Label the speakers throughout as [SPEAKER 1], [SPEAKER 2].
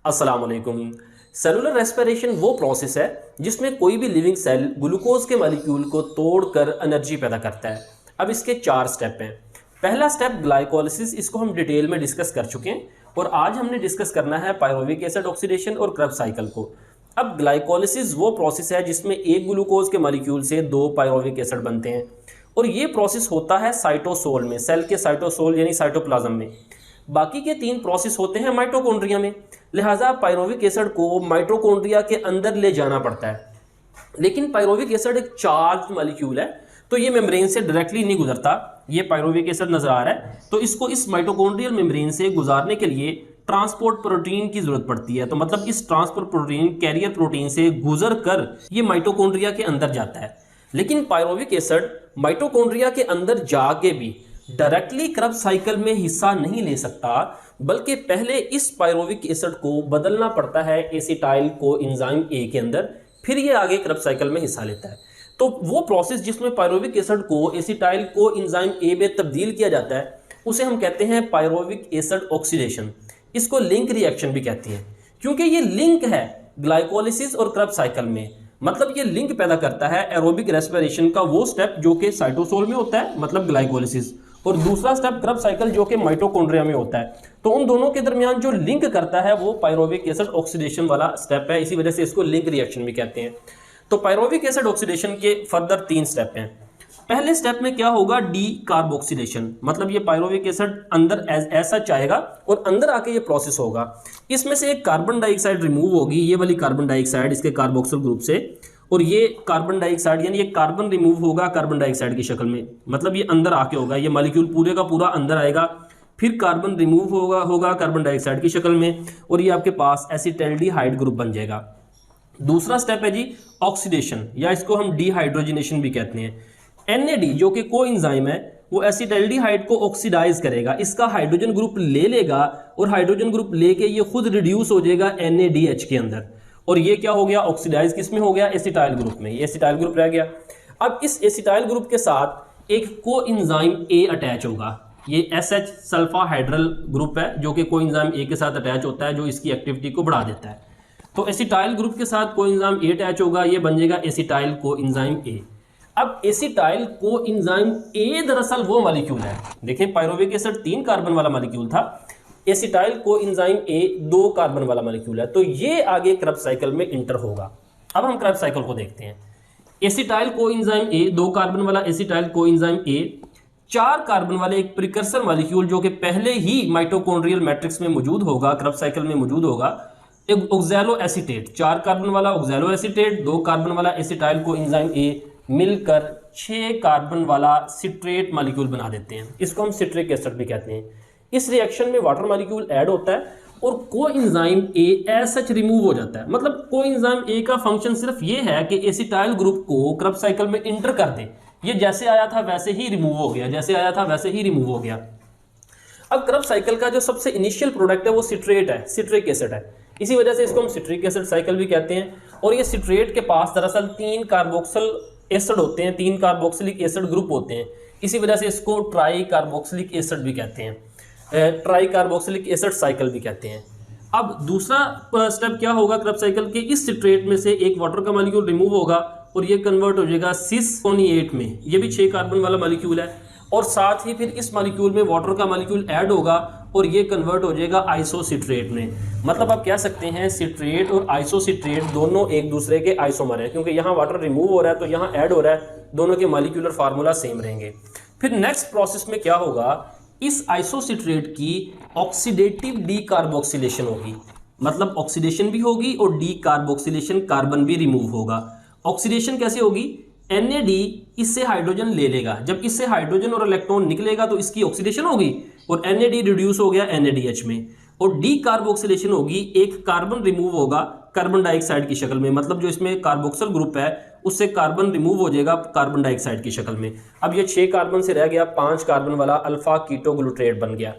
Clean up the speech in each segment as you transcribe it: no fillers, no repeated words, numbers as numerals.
[SPEAKER 1] अस्सलाम वालेकुम। Cellular respiration वो प्रोसेस है जिसमें कोई भी लिविंग सेल ग्लूकोज के मॉलिक्यूल को तोड़कर एनर्जी पैदा करता है। अब इसके 4 स्टेप हैं। पहला स्टेप ग्लाइकोलिसिस, इसको हम डिटेल में डिस्कस कर चुके हैं और आज हमने डिस्कस करना है पायरोविक एसिड ऑक्सीडेशन और क्रेब्स साइकिल को। अब ग्लाइकोलिसिस वो प्रोसेस है जिसमें एक ग्लूकोज के मॉलिक्यूल से 2 पायरोविक एसिड बनते हैं और ये प्रोसेस होता है साइटोसोल में, सेल के साइटोसोल यानी साइटोप्लाज्म में। बाकी के 3 प्रोसेस होते हैं माइटोकॉन्ड्रिया में, लिहाजा पायरोविक एसिड को माइटोकॉन्ड्रिया के अंदर ले जाना पड़ता है। लेकिन पायरोविक एसिड एक चार्ज मॉलिक्यूल है तो ये मेम्ब्रेन से डायरेक्टली नहीं गुजरता। ये पायरोविक एसिड नजर आ रहा है तो इसको इस माइटोकॉन्ड्रियल मेम्ब्रेन से गुजारने के लिए ट्रांसपोर्ट प्रोटीन की जरूरत पड़ती है। तो मतलब इस ट्रांसपोर्ट प्रोटीन कैरियर प्रोटीन से गुजर कर ये माइटोकॉन्ड्रिया के अंदर जाता है। लेकिन पायरोविक एसिड माइटोकॉन्ड्रिया के अंदर जाके भी डायरेक्टली क्रेब्स साइकिल में हिस्सा नहीं ले सकता, बल्कि पहले इस पायरोविक एसिड को बदलना पड़ता है एसिटाइल कोएंजाइम ए के अंदर, फिर ये आगे क्रेब्स साइकिल में हिस्सा लेता है। तो वो प्रोसेस जिसमें पायरोविक एसिड को एसिटाइल कोएंजाइम ए में तब्दील किया जाता है उसे हम कहते हैं पायरोविक एसिड ऑक्सीडेशन। इसको लिंक रिएक्शन भी कहते हैं क्योंकि ये लिंक है ग्लाइकोलिसिस और क्रेब्स साइकिल में। मतलब ये लिंक पैदा करता है एरोबिक रेस्पिरेशन का वो स्टेप जो कि साइटोसोल में होता है, मतलब ग्लाइकोलिसिस, और दूसरा स्टेप क्रेब्स साइकिल जो कि माइटोकॉन्ड्रिया में होता है। तो उन दोनों के दरमियान जो लिंक करता है वो पायरोविक एसिड ऑक्सीडेशन वाला स्टेप है, इसी वजह से इसको लिंक रिएक्शन भी कहते हैं। तो पायरोविक एसिड ऑक्सीडेशन के फर्दर 3 स्टेप हैं। पहले स्टेप में क्या होगा, डी कार्बोक्सिलेशन, मतलब ये पायरोविक एसिड अंदर ऐसा चाहेगा और अंदर आके ये प्रोसेस होगा। इसमें से एक कार्बन डाइऑक्साइड रिमूव होगी, ये वाली कार्बन डाइऑक्साइड इसके कार्बोक्सिल ग्रुप से, और ये कार्बन डाइऑक्साइड यानी ये कार्बन रिमूव होगा कार्बन डाइऑक्साइड की शक्ल में, मतलब ये अंदर आके होगा, ये मॉलिक्यूल पूरे का पूरा अंदर आएगा, फिर कार्बन रिमूव होगा कार्बन डाइऑक्साइड की शक्ल में और ये आपके पास एसिटाल्डिहाइड ग्रुप बन जाएगा। दूसरा स्टेप है जी ऑक्सीडेशन, या इसको हम डिहाइड्रोजनेशन भी कहते हैं। NAD जो कि कोएंजाइम है वो एसिटाल्डिहाइड को ऑक्सीडाइज करेगा, इसका हाइड्रोजन ग्रुप ले लेगा और हाइड्रोजन ग्रुप लेके ये खुद रिड्यूस हो जाएगा NADH के अंदर, और ये क्या हो गया, ऑक्सीडाइज किस में हो गया, एसिटाइल ग्रुप में। ये एसिटाइल ग्रुप रह गया। अब इस एसिटाइल ग्रुप के साथ एक कोएंजाइम A अटैच होगा, ये SH सल्फाहाइड्रल ग्रुप है जो कि कोएंजाइम A के साथ अटैच होता है, जो इसकी एक्टिविटी को बढ़ा देता है। तो एसिटाइल ग्रुप के साथ कोएंजाइम A अटैच होगा, ये बन जाएगा एसिटाइल कोएंजाइम A। अब एसिटाइल कोएंजाइम A दरअसल वो मॉलिक्यूल है, देखें पायरोविक एसिड 3 कार्बन वाला मॉलिक्यूल था, एसिटाइल कोएंजाइम A 2 कार्बन वाला मॉलिक्यूल है, तो ये आगे क्रेब्स साइकिल में इंटर होगा। अब हम क्रेब्स साइकिल को देखते हैं। एसिटाइल कोएंजाइम A 2 कार्बन वाला एसिटाइल कोएंजाइम A, 4 कार्बन वाले एक प्रिकर्सर मॉलिक्यूल जो कि पहले ही माइटोकॉन्ड्रियल मैट्रिक्स में मौजूद होगा, क्रेब्स साइकिल में मौजूद होगा, एक ऑक्सैलो एसीटेट, 4 कार्बन वाला ऑक्सैलो एसीटेट, 2 कार्बन वाला एसिटाइल कोएंजाइम A मिलकर 6 कार्बन वाला सिट्रेट मॉलिक्यूल बना देते हैं। इसको हम सिट्रिक एसिड भी कहते हैं। इस रिएक्शन में वाटर मॉलिक्यूल ऐड होता है और coenzyme A as such remove हो जाता है। मतलब कोएंजाइम A का फंक्शन सिर्फ ये है कि एसिटाइल ग्रुप को क्रेब्स साइकिल में इंटर कर दे। ये जैसे आया था वैसे ही रिमूव हो गया, जैसे आया था वैसे ही रिमूव हो गया। अब क्रेब्स साइकिल का जो सबसे इनिशियल प्रोडक्ट है वो सिट्रेट है, सिट्रिक एसिड है, इसी वजह से इसको हम सिट्रिक एसिड साइकिल भी कहते हैं। और ये सिट्रेट के पास दरअसल 3 कार्बोक्सिल एसिड होते हैं, 3 कार्बोक्सिलिक एसिड ग्रुप होते हैं, इसी वजह से इसको ट्राई कार्बोक्सिलिक एसिड भी कहते हैं, ट्राई कार्बोक्सिलिक एसिड साइकिल भी कहते हैं। अब दूसरा स्टेप क्या होगा क्रेब्स साइकिल के, इस सिट्रेट में से एक वाटर का मॉलिक्यूल रिमूव होगा और ये कन्वर्ट हो जाएगा सिस-8 में, ये भी 6 कार्बन वाला मॉलिक्यूल है, और साथ ही फिर इस मॉलिक्यूल में वाटर का मॉलिक्यूल ऐड होगा और ये कन्वर्ट हो जाएगा आइसोसिट्रेट में। मतलब आप कह सकते हैं सिट्रेट और आइसोसिट्रेट दोनों एक दूसरे के आइसोमर हैं, क्योंकि यहाँ वाटर रिमूव हो रहा है तो यहाँ ऐड हो रहा है, दोनों के मॉलिक्यूलर फार्मूला सेम रहेंगे। फिर नेक्स्ट प्रोसेस में क्या होगा, इस आइसोसिट्रेट की ऑक्सीडेटिव डीकार्बोक्सिलेशन होगी, मतलब ऑक्सीडेशन भी होगी और डीकार्बोक्सिलेशन, कार्बन भी रिमूव होगा। ऑक्सीडेशन कैसे होगी, NAD इससे हाइड्रोजन ले लेगा, जब इससे हाइड्रोजन और इलेक्ट्रॉन निकलेगा तो इसकी ऑक्सीडेशन होगी और NAD रिड्यूस हो गया NADH में, और डीकार्बोक्सिलेशन होगी, एक कार्बन रिमूव होगा कार्बन डाइऑक्साइड की शक्ल में, मतलब जो इसमें कार्बोक्सिल ग्रुप है उससे कार्बन रिमूव हो जाएगा कार्बन डाइऑक्साइड की शक्ल में। अब ये 6 कार्बन से रह गया 5 कार्बन वाला अल्फा कीटोग्लूट्रेट बन गया।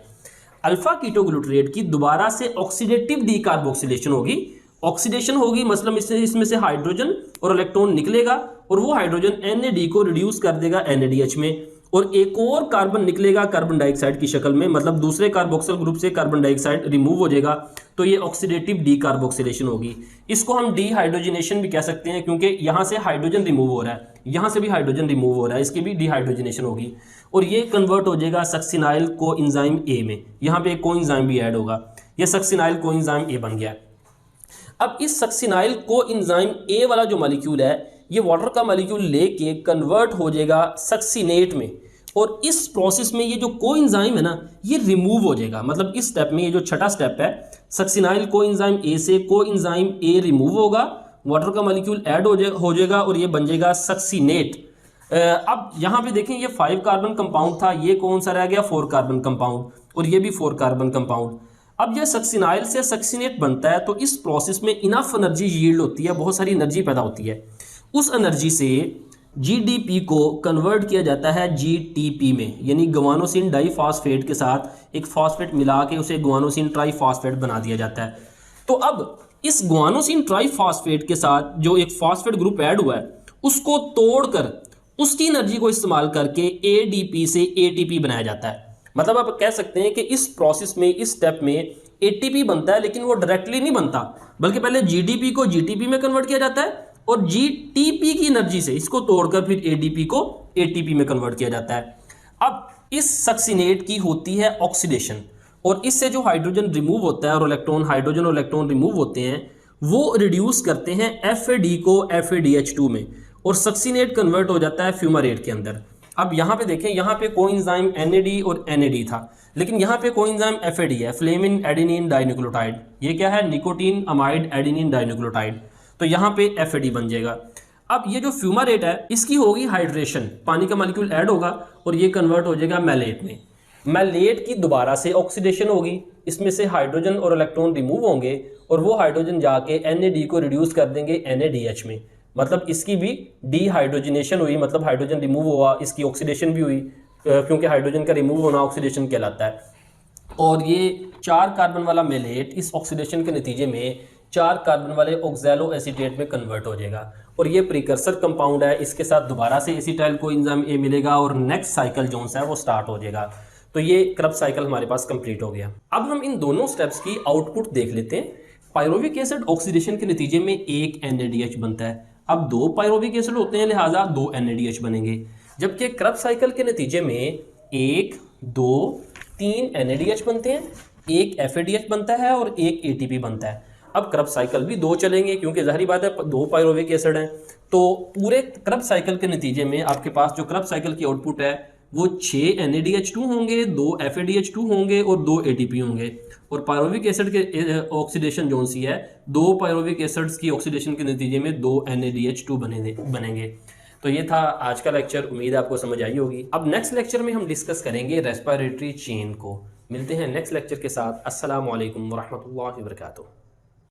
[SPEAKER 1] अल्फा कीटोग्लूट्रेट की दोबारा से ऑक्सीडेटिव डीकार्बोक्सिलेशन होगी, ऑक्सीडेशन होगी, मतलब इसमें से हाइड्रोजन और इलेक्ट्रॉन निकलेगा और वो हाइड्रोजन NAD को रिड्यूस कर देगा NADH में, और एक और कार्बन निकलेगा कार्बन डाइऑक्साइड की शक्ल में, मतलब दूसरे कार्बोक्सिल ग्रुप से कार्बन डाइऑक्साइड रिमूव हो जाएगा, तो ये ऑक्सीडेटिव डीकार्बोक्सिलेशन होगी। इसको हम डीहाइड्रोजनेशन भी कह सकते हैं, क्योंकि यहाँ से हाइड्रोजन रिमूव हो रहा है, यहाँ से भी हाइड्रोजन रिमूव हो रहा है, इसकी भी डीहाइड्रोजनेशन होगी और ये कन्वर्ट हो जाएगा सक्सिनाइल कोएंजाइम ए में। यहाँ पे एक कोएंजाइम भी ऐड होगा, ये सक्सिनाइल कोएंजाइम ए बन गया। अब इस सक्सिनाइल कोएंजाइम ए वाला जो मॉलिक्यूल है, ये वाटर का मॉलिक्यूल लेके कन्वर्ट हो जाएगा सक्सिनेट में, और इस प्रोसेस में ये जो कोएंजाइम है ना, ये रिमूव हो जाएगा। मतलब इस स्टेप में, ये जो छठा स्टेप है, सक्सिनाइल कोएंजाइम ए से कोएंजाइम ए रिमूव होगा, वाटर का मॉलिक्यूल ऐड हो जाएगा और ये बन जाएगा सक्सिनेट। अब यहाँ पे देखें, ये 5 कार्बन कंपाउंड था, ये कौन सा रह गया, 4 कार्बन कंपाउंड, और ये भी 4 कार्बन कंपाउंड। अब ये सक्सिनाइल से सक्सिनेट बनता है, तो इस प्रोसेस में इनफ एनर्जी यील्ड होती है, बहुत सारी एनर्जी पैदा होती है। उस एनर्जी से जीडीपी को कन्वर्ट किया जाता है जीटीपी में, यानी गुआनोसिन डाइफॉस्फेट के साथ एक फॉस्फेट मिला के उसे गुआनोसिन ट्राइफॉस्फेट बना दिया जाता है। तो अब इस गुआनोसिन ट्राइफॉस्फेट के साथ जो एक फॉस्फेट ग्रुप ऐड हुआ है, उसको तोड़कर उसकी एनर्जी को इस्तेमाल करके एडीपी से एटीपी बनाया जाता है। मतलब आप कह सकते हैं कि इस प्रोसेस में, इस स्टेप में एटीपी बनता है, लेकिन वो डायरेक्टली नहीं बनता, बल्कि पहले जीडीपी को जीटीपी में कन्वर्ट किया जाता है और जीटीपी की एनर्जी से इसको तोड़कर फिर एडीपी को एटीपी में कन्वर्ट किया जाता है। अब इस सक्सिनेट की होती है ऑक्सीडेशन, और इससे जो हाइड्रोजन रिमूव होता है और इलेक्ट्रॉन, हाइड्रोजन और इलेक्ट्रॉन रिमूव होते हैं, वो रिड्यूस करते हैं एफएडी को FADH2 में, और सक्सिनेट कन्वर्ट हो जाता है फ्यूमारेट के अंदर। अब यहाँ पे देखें, यहाँ पे कोएंजाइम NAD और NAD था, लेकिन यहाँ पे कोएंजाइम FAD है, फ्लेमिन एडेनिन डाइन्यूक्लियोटाइड। ये क्या है, निकोटीन अमाइड एडेनिन डाइन्यूक्लियोटाइड, तो यहाँ पे FAD बन जाएगा। अब ये जो फ्यूमारेट है, इसकी होगी हाइड्रेशन, पानी का मॉलिक्यूल ऐड होगा और ये कन्वर्ट हो जाएगा मैलेट में। मैलेट की दोबारा से ऑक्सीडेशन होगी, इसमें से हाइड्रोजन और इलेक्ट्रॉन रिमूव होंगे और वो हाइड्रोजन जाके NAD को रिड्यूस कर देंगे NADH में। मतलब इसकी भी डीहाइड्रोजनेशन हुई, मतलब हाइड्रोजन रिमूव हुआ, इसकी ऑक्सीडेशन भी हुई, क्योंकि हाइड्रोजन का रिमूव होना ऑक्सीडेशन कहलाता है। और ये 4 कार्बन वाला मेलेट इस ऑक्सीडेशन के नतीजे में 4 कार्बन वाले ऑक्सैलो एसीटेट में कन्वर्ट हो जाएगा, और ये प्रीकर्सर कंपाउंड है, इसके साथ दोबारा से एसिटाइल कोएंजाइम ए मिलेगा और नेक्स्ट साइकिल जो है वो स्टार्ट हो जाएगा। तो ये क्रब साइकिल हमारे पास कंप्लीट हो गया। अब हम इन दोनों स्टेप्स की आउटपुट देख लेते हैं। पायरोविक एसिड ऑक्सीडेशन के नतीजे में एक NADH बनता है। अब 2 पायरोविक एसिड होते हैं, लिहाजा 2 NADH बनेंगे, जबकि क्रब साइकिल के नतीजे में 1, 2, 3 NADH बनते हैं, एक FADH बनता है और एक ATP बनता है। अब क्रब साइकिल भी 2 चलेंगे, क्योंकि जाहिर बात है 2 पायरोविक एसिड हैं, तो पूरे क्रब साइकिल के नतीजे में आपके पास जो क्रब साइकिल की आउटपुट है वो 6 NADH2 होंगे, 2 FADH2 होंगे और 2 ATP होंगे। और पायरोविक एसिड के ऑक्सीडेशन जो सी है, 2 पायरोविक एसिड्स की ऑक्सीडेशन के नतीजे में 2 NADH2 बनेंगे। तो ये था आज का लेक्चर, उम्मीद है आपको समझ आई होगी। अब नेक्स्ट लेक्चर में हम डिस्कस करेंगे रेस्पिरेटरी चेन को। मिलते हैं नेक्स्ट लेक्चर के साथ। अस्सलाम वालेकुम वरहमतुल्लाहि वबरकातुहू।